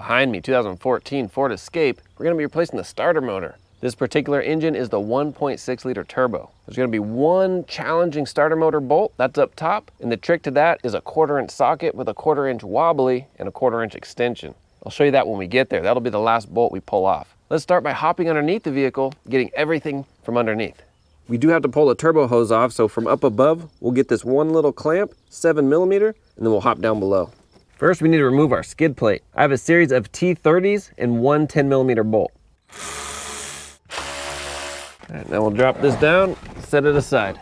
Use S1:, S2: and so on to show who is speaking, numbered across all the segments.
S1: Behind me, 2014 Ford Escape, we're gonna be replacing the starter motor. This particular engine is the 1.6 liter turbo. There's gonna be one challenging starter motor bolt, that's up top, and the trick to that is a 1/4 inch socket with a 1/4 inch wobbly and a 1/4 inch extension. I'll show you that when we get there. That'll be the last bolt we pull off. Let's start by hopping underneath the vehicle, getting everything from underneath. We do have to pull the turbo hose off, so from up above, we'll get this one little clamp, 7mm, and then we'll hop down below. First, we need to remove our skid plate. I have a series of T30s and one 10mm bolt. All right, now we'll drop this down, set it aside.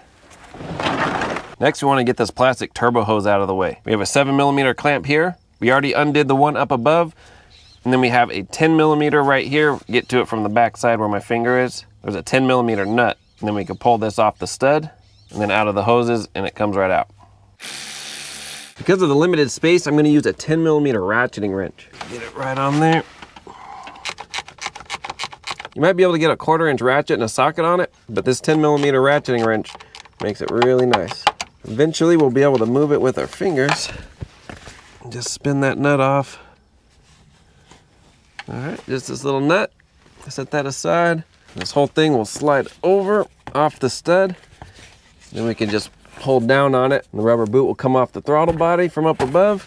S1: Next, we want to get this plastic turbo hose out of the way. We have a 7mm clamp here. We already undid the one up above, and then we have a 10mm right here. Get to it from the back side where my finger is. There's a 10mm nut. And then we can pull this off the stud and then out of the hoses, and it comes right out. Because of the limited space, I'm gonna use a 10mm ratcheting wrench. Get it right on there. You might be able to get a 1/4 inch ratchet and a socket on it, but this 10mm ratcheting wrench makes it really nice. Eventually, we'll be able to move it with our fingers. Just spin that nut off. All right, just this little nut. Set that aside. This whole thing will slide over off the stud. Then we can just hold down on it, and the rubber boot will come off the throttle body from up above.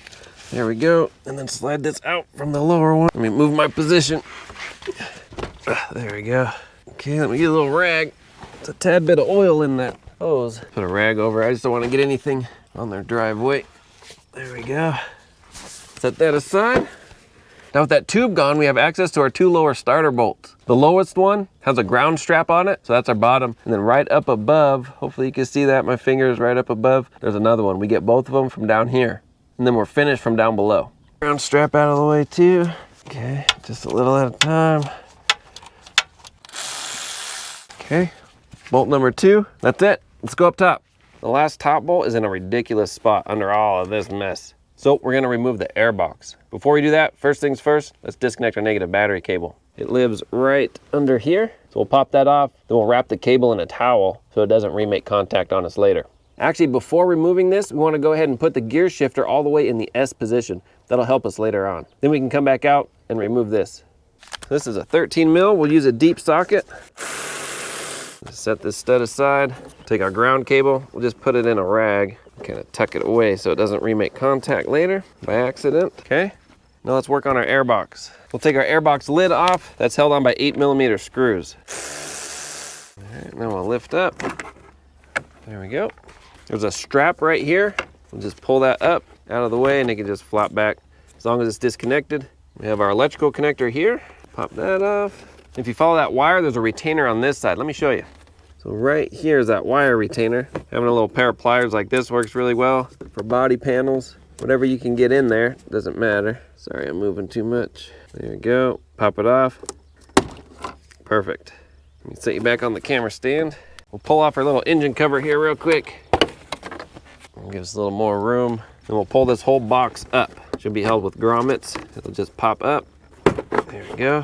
S1: There we go. And then slide this out from the lower one. Let me move my position. There we go. Okay, let me get a little rag. It's a tad bit of oil in that hose. Put a rag over. I just don't want to get anything on their driveway. There we go. Set that aside. Now with that tube gone, we have access to our two lower starter bolts. The lowest one has a ground strap on it, so that's our bottom. And then right up above, hopefully you can see that, my finger is right up above, there's another one. We get both of them from down here. And then we're finished from down below. Ground strap out of the way too. Okay, just a little at a time. Okay, bolt number 2, that's it. Let's go up top. The last top bolt is in a ridiculous spot under all of this mess. So we're gonna remove the airbox. Before we do that, first things first, let's disconnect our negative battery cable. It lives right under here. So we'll pop that off, then we'll wrap the cable in a towel so it doesn't remake contact on us later. Actually, before removing this, we wanna go ahead and put the gear shifter all the way in the S position. That'll help us later on. Then we can come back out and remove this. This is a 13mm, we'll use a deep socket. Set this stud aside, take our ground cable, we'll just put it in a rag, kind of tuck it away so it doesn't remake contact later by accident. Okay, now let's work on our airbox. We'll take our airbox lid off, that's held on by 8mm screws. All right, now we'll lift up. There we go. There's a strap right here. We'll just pull that up out of the way and it can just flop back as long as it's disconnected. We have our electrical connector here. Pop that off. If you follow that wire, there's a retainer on this side. Let me show you. So right here is that wire retainer. Having a little pair of pliers like this works really well for body panels. Whatever you can get in there, doesn't matter. Sorry, I'm moving too much. There we go. Pop it off. Perfect. Let me set you back on the camera stand. We'll pull off our little engine cover here real quick. We'll give us a little more room. Then we'll pull this whole box up. It should be held with grommets. It'll just pop up. There we go.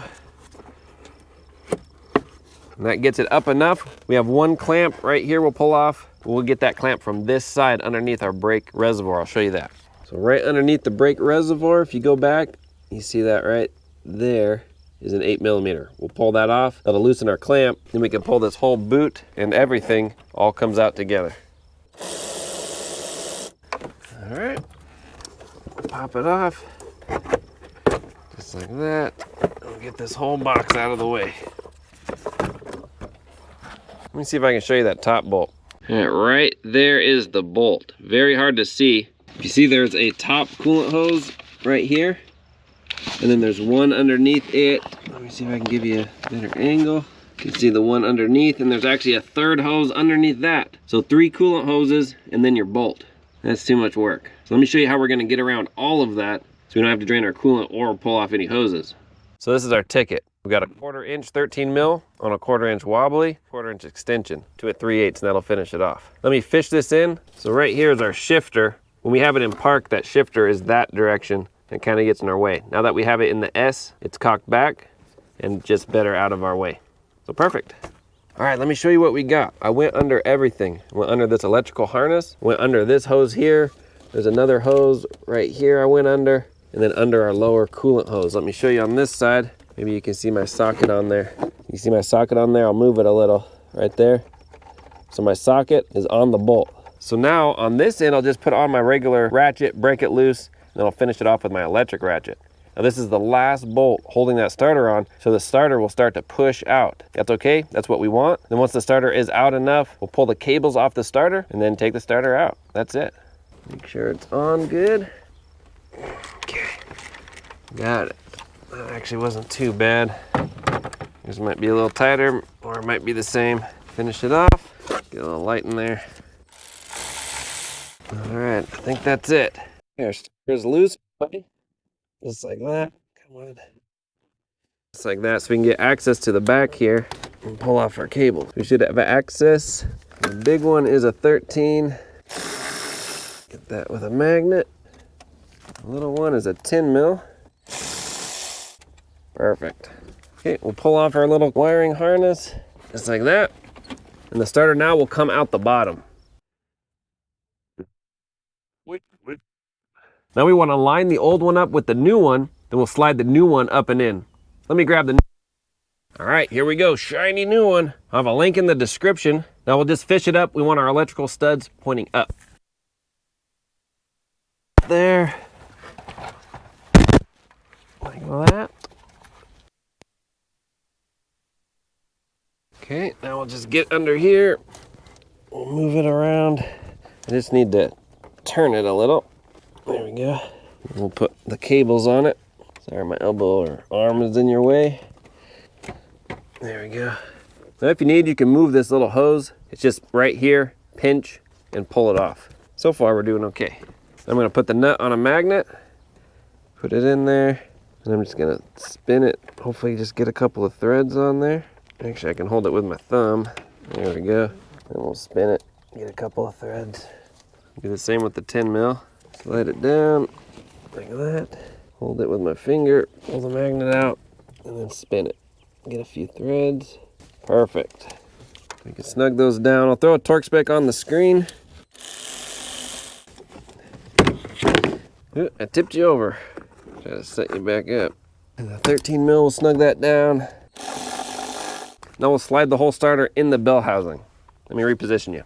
S1: And that gets it up enough. We have one clamp right here we'll pull off. We'll get that clamp from this side underneath our brake reservoir. I'll show you that. So right underneath the brake reservoir, if you go back, you see that right there is an 8mm. We'll pull that off. That'll loosen our clamp. Then we can pull this whole boot and everything all comes out together. All right, pop it off. Just like that. We'll get this whole box out of the way. Let me see if I can show you that top bolt. All right there is the bolt. Very hard to see. If you see, there's a top coolant hose right here, and then there's one underneath it. Let me see if I can give you a better angle. You can see the one underneath, and there's actually a third hose underneath that. So 3 coolant hoses, and then your bolt. That's too much work. So let me show you how we're gonna get around all of that so we don't have to drain our coolant or pull off any hoses. So this is our ticket. We've got a 1/4 inch 13mm on a 1/4 inch wobbly, 1/4 inch extension to a 3/8, and that'll finish it off. Let me fish this in. So right here is our shifter. When we have it in park, that shifter is that direction and kind of gets in our way. Now that we have it in the S, it's cocked back and just better out of our way. So perfect. All right, let me show you what we got. I went under everything. I went under this electrical harness, went under this hose here. There's another hose right here I went under. and then under our lower coolant hose. Let me show you on this side. Maybe you can see my socket on there. You see my socket on there? I'll move it a little right there. So my socket is on the bolt. So now on this end, I'll just put on my regular ratchet, break it loose, and then I'll finish it off with my electric ratchet. Now this is the last bolt holding that starter on, so the starter will start to push out. That's okay, that's what we want. Then once the starter is out enough, we'll pull the cables off the starter and then take the starter out. That's it. Make sure it's on good. Okay, got it. That actually wasn't too bad. This might be a little tighter, or it might be the same. Finish it off, get a little light in there. All right, I think that's it. Here, starter's loose, just like that. Come on. Just like that, so we can get access to the back here and pull off our cable. We should have access. The big one is a 13. Get that with a magnet. The little one is a 10 mil. Perfect. Okay, we'll pull off our little wiring harness, just like that. And the starter now will come out the bottom. Now we want to line the old one up with the new one, then we'll slide the new one up and in. Let me grab the new. All right, here we go, shiny new one. I'll have a link in the description. Now we'll just fish it up. We want our electrical studs pointing up. There. Like that. Okay, now we'll just get under here. We'll move it around. I just need to turn it a little. There we go. We'll put the cables on it. Sorry, my elbow or arm is in your way. There we go. Now if you need, you can move this little hose. It's just right here, pinch, and pull it off. So far, we're doing okay. I'm gonna put the nut on a magnet, put it in there, and I'm just gonna spin it. Hopefully just get a couple of threads on there. Actually, I can hold it with my thumb. There we go. And we'll spin it, get a couple of threads. Do the same with the 10 mil. Slide it down, like that. Hold it with my finger, pull the magnet out, and then spin it. Get a few threads. Perfect. We can snug those down. I'll throw a torque spec on the screen. Ooh, I tipped you over. Try to set you back up. And the 13 mil, we'll snug that down. Now we'll slide the whole starter in the bell housing. Let me reposition you.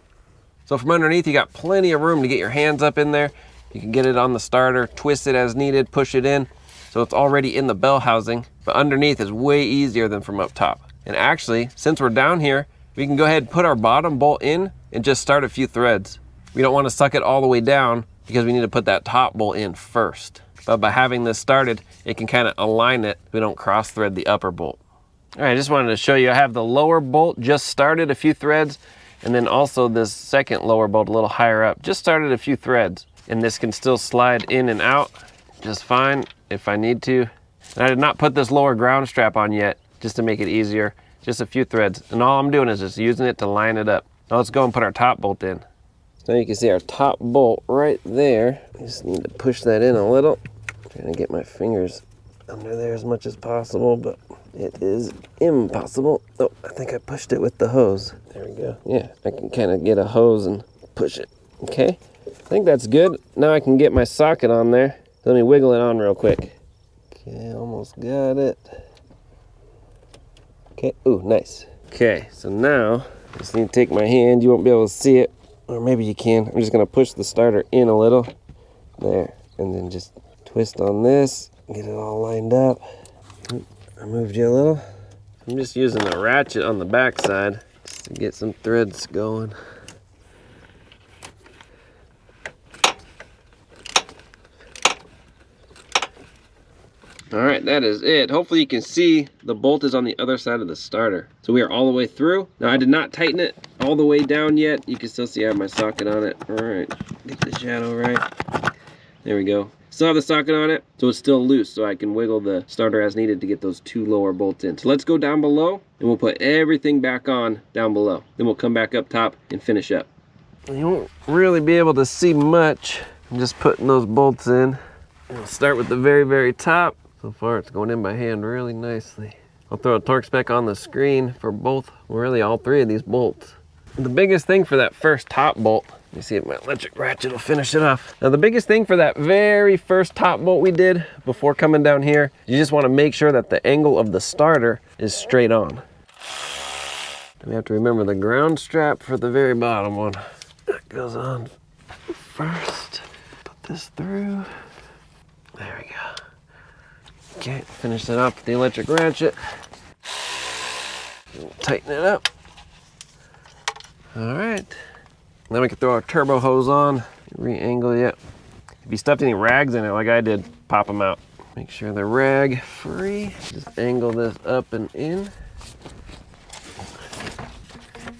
S1: So from underneath, you got plenty of room to get your hands up in there. You can get it on the starter, twist it as needed, push it in. So it's already in the bell housing, but underneath is way easier than from up top. And actually, since we're down here, we can go ahead and put our bottom bolt in and just start a few threads. We don't want to suck it all the way down because we need to put that top bolt in first. But by having this started, it can kind of align it. We don't cross thread the upper bolt. All right, I just wanted to show you, I have the lower bolt just started a few threads, and then also this second lower bolt a little higher up, just started a few threads. And this can still slide in and out just fine if I need to. And I did not put this lower ground strap on yet, just to make it easier. Just a few threads. And all I'm doing is just using it to line it up. Now let's go and put our top bolt in. So now you can see our top bolt right there. I just need to push that in a little. I'm trying to get my fingers under there as much as possible, but it is impossible. Oh, I think I pushed it with the hose. There we go. Yeah, I can kind of get a hose and push it. Okay. I think that's good. Now I can get my socket on there. Let me wiggle it on real quick. Okay, almost got it. Okay, ooh, nice. Okay, so now I just need to take my hand. You won't be able to see it, or maybe you can. I'm just gonna push the starter in a little. There, and then just twist on this, get it all lined up. I moved you a little. I'm just using a ratchet on the back side just to get some threads going. All right, that is it. Hopefully you can see the bolt is on the other side of the starter. So we are all the way through. Now I did not tighten it all the way down yet. You can still see I have my socket on it. All right, get the shadow right. There we go. Still have the socket on it, so it's still loose, so I can wiggle the starter as needed to get those two lower bolts in. So let's go down below, and we'll put everything back on down below. Then we'll come back up top and finish up. You won't really be able to see much. I'm just putting those bolts in. We'll start with the very, very top. So far it's going in by hand really nicely. I'll throw a torque spec on the screen for both, really all three of these bolts. The biggest thing for that first top bolt Let me see if my electric ratchet will finish it off. Now the biggest thing for that very first top bolt we did before coming down here, you just want to make sure that the angle of the starter is straight on. We have to remember the ground strap for the very bottom one. That goes on first. Put this through. There we go. Okay, finish that off with the electric ratchet. Tighten it up. All right. Then we can throw our turbo hose on, re-angle it. If you stuffed any rags in it like I did, pop them out. Make sure they're rag free. Just angle this up and in.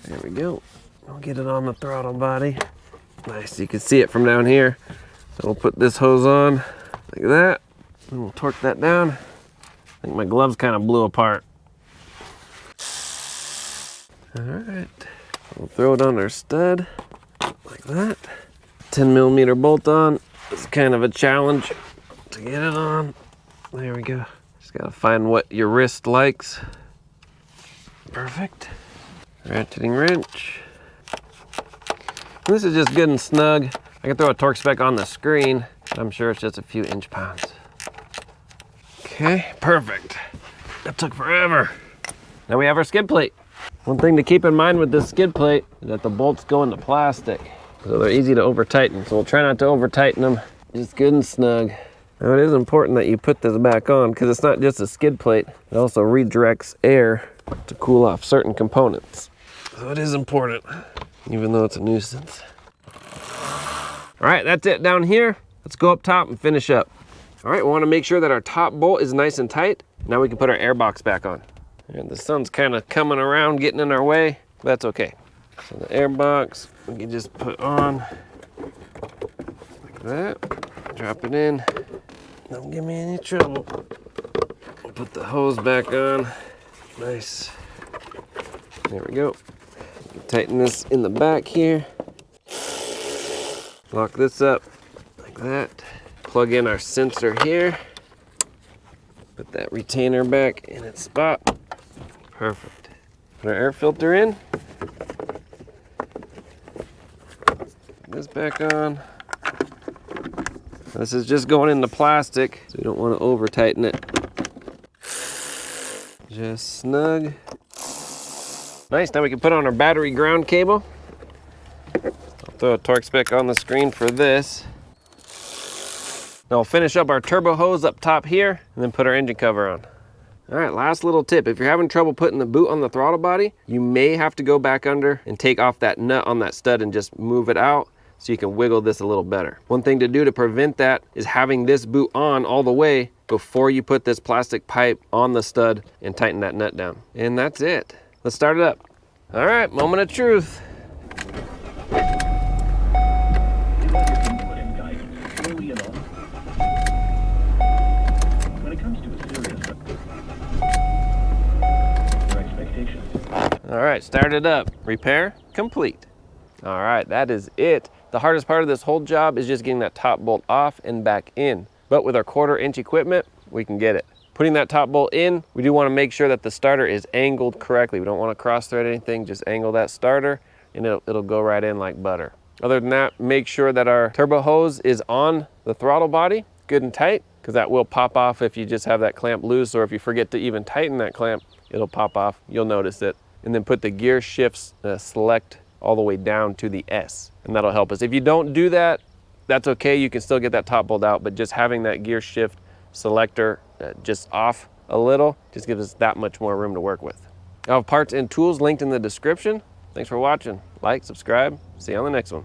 S1: There we go. We'll get it on the throttle body. Nice, you can see it from down here. So we'll put this hose on like that, and we'll torque that down. I think my gloves kind of blew apart. All right, we'll throw it on our stud like that. 10mm bolt on. It's kind of a challenge to get it on. There we go. Just gotta find what your wrist likes. Perfect. Ratcheting wrench. This is just good and snug. I can throw a torque spec on the screen. I'm sure it's just a few inch-pounds. Okay, perfect. That took forever. Now we have our skid plate. One thing to keep in mind with this skid plate is that the bolts go into plastic, so they're easy to over tighten. So we'll try not to over tighten them. Just good and snug. Now it is important that you put this back on because it's not just a skid plate. It also redirects air to cool off certain components. So it is important, even though it's a nuisance. All right, that's it down here. Let's go up top and finish up. All right, we want to make sure that our top bolt is nice and tight. Now we can put our airbox back on. And the sun's kind of coming around, getting in our way. But that's okay. So the airbox, we can just put on like that. Drop it in. Don't give me any trouble. We'll put the hose back on. Nice. There we go. Tighten this in the back here. Lock this up like that. Plug in our sensor here. Put that retainer back in its spot. Perfect. Put our air filter in. Put this back on. This is just going into plastic, so we don't want to over tighten it. Just snug. Nice, now we can put on our battery ground cable. I'll throw a torque spec on the screen for this. Now we'll finish up our turbo hose up top here and then put our engine cover on. All right, last little tip. If you're having trouble putting the boot on the throttle body, you may have to go back under and take off that nut on that stud and just move it out so you can wiggle this a little better. One thing to do to prevent that is having this boot on all the way before you put this plastic pipe on the stud and tighten that nut down. And that's it. Let's start it up. All right, moment of truth. All right, start it up. Repair complete. All right, that is it. The hardest part of this whole job is just getting that top bolt off and back in. But with our 1/4 inch equipment, we can get it. Putting that top bolt in, we do want to make sure that the starter is angled correctly. We don't want to cross thread anything, just angle that starter and it'll go right in like butter. Other than that, make sure that our turbo hose is on the throttle body, good and tight, because that will pop off if you just have that clamp loose, or if you forget to even tighten that clamp, it'll pop off, you'll notice it. And then put the gear shifts select all the way down to the S, and that'll help us. If you don't do that, that's okay, you can still get that top bolt out, but just having that gear shift selector just off a little just gives us that much more room to work with. I'll have parts and tools linked in the description. Thanks for watching. Like, subscribe, see you on the next one.